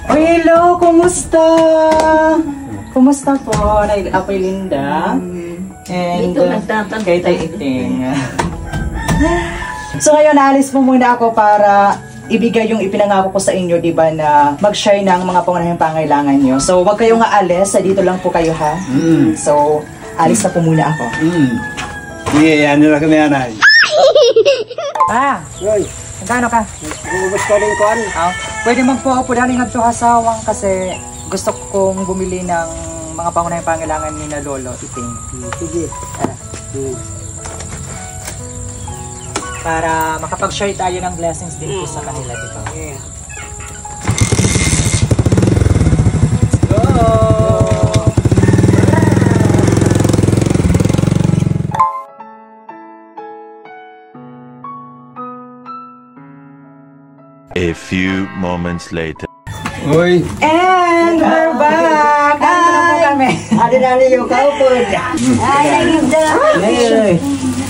Oh, hello! Kumusta? Kumusta po? Ako'y Linda. And kay Tay Iting. So ngayon, naalis po muna ako para ibigay yung ipinangako ko sa inyo, di ba, na mag-share ng mga pangunahing pangailangan nyo. So, wag kayong aalis. Dito lang po kayo, ha? So, alis na po muna ako. Iya, ano na kami, anay. Yoy. Magkano ka? Ubus ko rin kuhan. Pwede magpo-upo dali nga ito hasawang kasi gusto kong bumili ng mga pangunahing pangailangan ni na Lolo Iting. Sige. Para makapag-share tayo ng blessings din po sa kanila, di ba? Let's go! A few moments later. Uy! And we're back! Hi! Kami. Ada yung kaupod.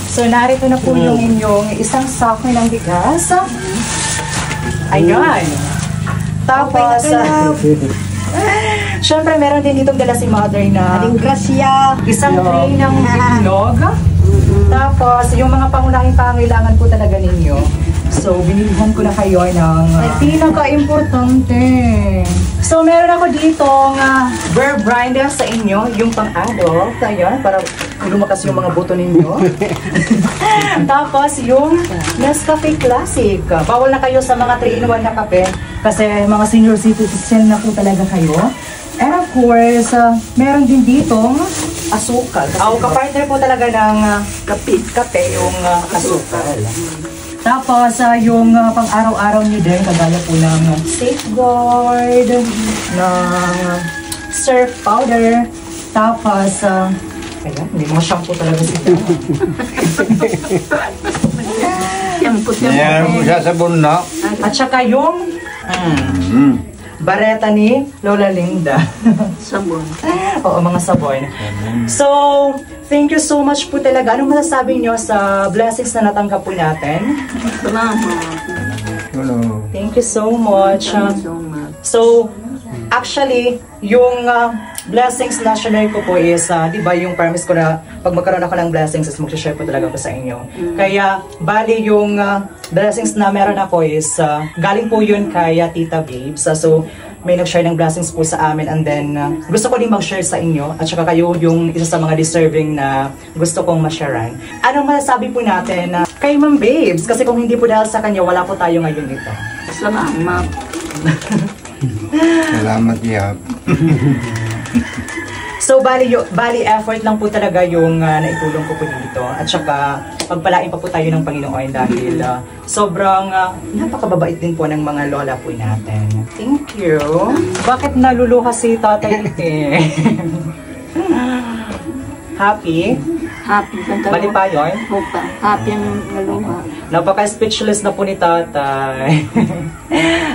So, narito na po yung inyong isang sako ng bigas. Ayan. Tapos, syempre, meron din ditong dala si Mother na isang tray ng itlog. Tapos, yung mga pangunahing pangailangan po talaga ninyo. So, binilihan ko na kayo ng pinaka-importante. So, meron ako ditong bear grinder sa inyo, yung pang-ado. Ayan, para lumakas yung mga buto ninyo. Tapos, yung Nescafe Classic. Bawal na kayo sa mga 3-in-1 na kape kasi mga senior citizen na po talaga kayo. And of course, meron din ditong asukal. Kapartner po talaga ng kape yung asukal. Tapos, yung pang-araw-araw nyo din, kagaya po ng Safeguard, ng surf powder. Tapos, ayan, may mga shampoo talaga sila. Ayan, sabon na. At saka yung bareta ni Lola Linda. Sabon. Oo, mga sabon. So, thank you so much po talaga. Anong masasabi nyo sa blessings na natanggap po natin? Salamat. Thank you so much. So, actually, yung blessings na share ko po is, di ba yung promise ko na pag magkaroon ako ng blessings is mag-share po talaga ko sa inyo. Kaya, bali yung blessings na meron ako is, galing po yun kay Tita Babes. So, may nag-share ng blessings po sa amin and then gusto ko din mag-share sa inyo at saka kayo yung isa sa mga deserving na gusto kong ma-sharean. Anong masasabi po natin kay Ma'am Babes? Kasi kung hindi po dahil sa kanya, wala po tayo ngayon dito. Salamat. Salamat, Yap. So, bali effort lang po talaga yung naitulong ko po dito. At saka, pagpalain pa po tayo ng Panginoon dahil sobrang napakababait din po ng mga lola po natin. Thank you. Bakit naluluha si Tatay Iting? Happy? Happy. Bali pa yun? Opa. Happy ang naluha. Napaka-speechless na po ni Tatay.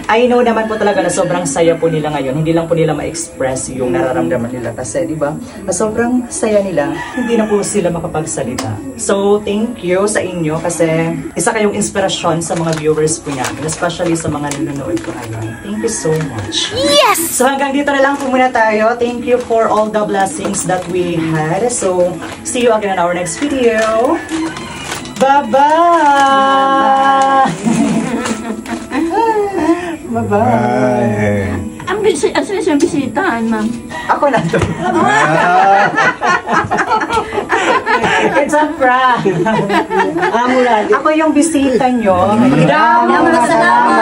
I know naman po talaga na sobrang saya po nila ngayon. Hindi lang po nila ma-express yung nararamdaman nila. Kasi, di ba, sobrang saya nila, hindi na po sila makapagsalita. So, thank you sa inyo kasi isa kayong inspirasyon sa mga viewers po namin, especially sa mga nanonood ko ngayon. Thank you so much. Yes! So, hanggang dito na lang po muna tayo. Thank you for all the blessings that we had. So, see you again in our next video. Bye-bye! Bye-bye! Ang bisitahan, ma'am. Ako na to. It's a prank. Ako yung bisita nyo. Maraming salamat.